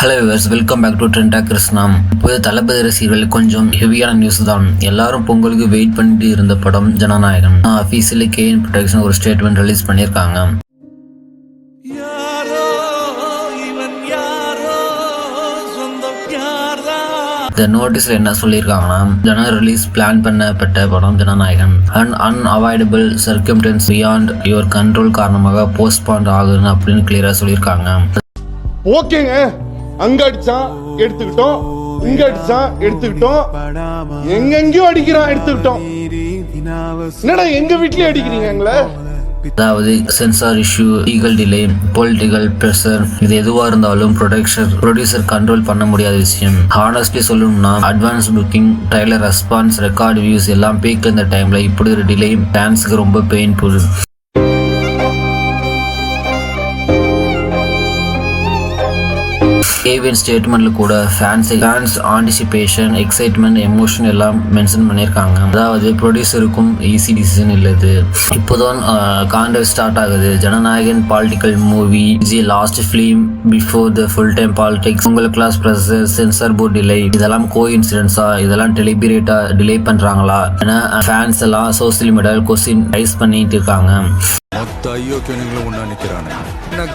Hello viewers, welcome back to ட்ரெண்டா கிருஷ்ணா. இப்போது தளபதி ரசிகர்கள் கொஞ்சம் ஹெவியான நியூஸ் தான். எல்லாரும் பொங்கலுக்கு வெயிட் பண்ணிட்டு இருந்த படம் ஜனநாயகன். அஃபீஷியலி கேஎன் ப்ரொடக்ஷன் ஒரு ஸ்டேட்மெண்ட் ரிலீஸ் பண்ணியிருக்காங்க. இந்த நோட்டீஸ்ல என்ன சொல்லியிருக்காங்கன்னா, ஜனவரி ரிலீஸ் பிளான் பண்ணப்பட்ட படம் Jananayagan unavoidable circumstance beyond your control காரணமாக போஸ்ட்பாண்ட் ஆகுது அப்படின்னு கிளியரா சொல்லியிருக்காங்க. ஓகேங்க, அங்க அடிச்சா எடுத்துக்கிட்டோம், இங்க அடிச்சா எடுத்துக்கிட்டோம், எங்கெங்கயோ அடிக்கிறான் எடுத்துக்கிட்டோம். என்னடா எங்க வீட்லயே அடிக்கிறீங்க எங்களை? அதாவது sensor issue, legal delay, political pressure, இது எதுவாக இருந்தாலும் ப்ரொடியூசர் கண்ட்ரோல் பண்ண முடியாத விஷயம். ஹானஸ்ட்லி சொல்லணும்னா advance booking, trailer response, record views எல்லாம் பீக் இந்த டைம்ல இப்படி ஒரு டிலே ஃபேன்ஸுக்கு ரொம்ப பெயின்ஃபுல். கேவின் ஸ்டேட்மெண்ட்ல கூட ஃபேன்ஸ் ஆன்டிசிபேஷன், எக்ஸைட்மெண்ட், எமோஷன் எல்லாம் மென்ஷன் பண்ணியிருக்காங்க. அதாவது ப்ரொடியூசருக்கும் ஈஸி டிசிஷன் இல்லது. இப்போதான் கான்டெஸ்ட் ஸ்டார்ட் ஆகுது. Jananayagan political movie, last film before the full time politics, உங்கள் class pressure, censor board delay, இதெல்லாம் கோ இன்சிடென்ட்ஸா, இதெல்லாம் டெலிபரேட்டா டிலே பண்றாங்களா என ஃபேன்ஸ் எல்லாம் சோசியல் மீடியாவில் கொஸ்டின் ரைஸ் பண்ணிட்டு இருக்காங்க.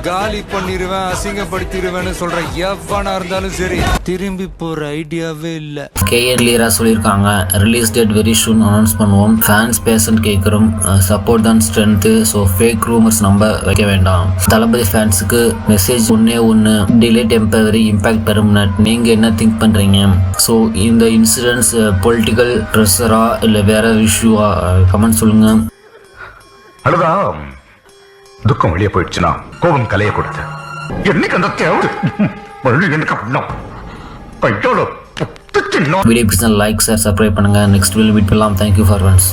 காலி பண்ணிடுவேன், அசிங்கப்படுத்திடுவேன்னு சொல்ற எவனா இருந்தாலும் சரி, திரும்பி போற ஐடியாவே இல்ல. கேஎன் கிளியரா சொல்லியிருக்காங்க, release date very soon announce பண்ணுவோம். ஃபேன்ஸ் பேஷன் கேட்கிறோம், சப்போர்ட் தான் ஸ்ட்ரென்த். ஸோ ஃபேக் ரூமர்ஸ் நம்ப வைக்க வேண்டாம். தளபதி ஃபேன்ஸுக்கு மெசேஜ் ஒன்று டிலே டெம்பரரி, இம்பாக்ட் பெர்மனன்ட். நீங்க என்ன திங்க் பண்றீங்க? ஸோ இந்த இன்சிடென்ட்ஸ் பொலிட்டிக்கல் ப்ரெஷரா இல்லை வேற இஷ்யூவா? கமெண்ட் சொல்லுங்க. அழுதா துக்கம் வெளியே போயிடுச்சுன்னா கோபம் கலைய கொடுத்து என்னைக்கு அந்த தேவை வீடியோ பிடிச்சா லைக், ஷேர், சப்ஸ்கிரைப் பண்ணுங்க. நெக்ஸ்ட் வீடியோ மீட் பண்ணலாம். Thank you for friends.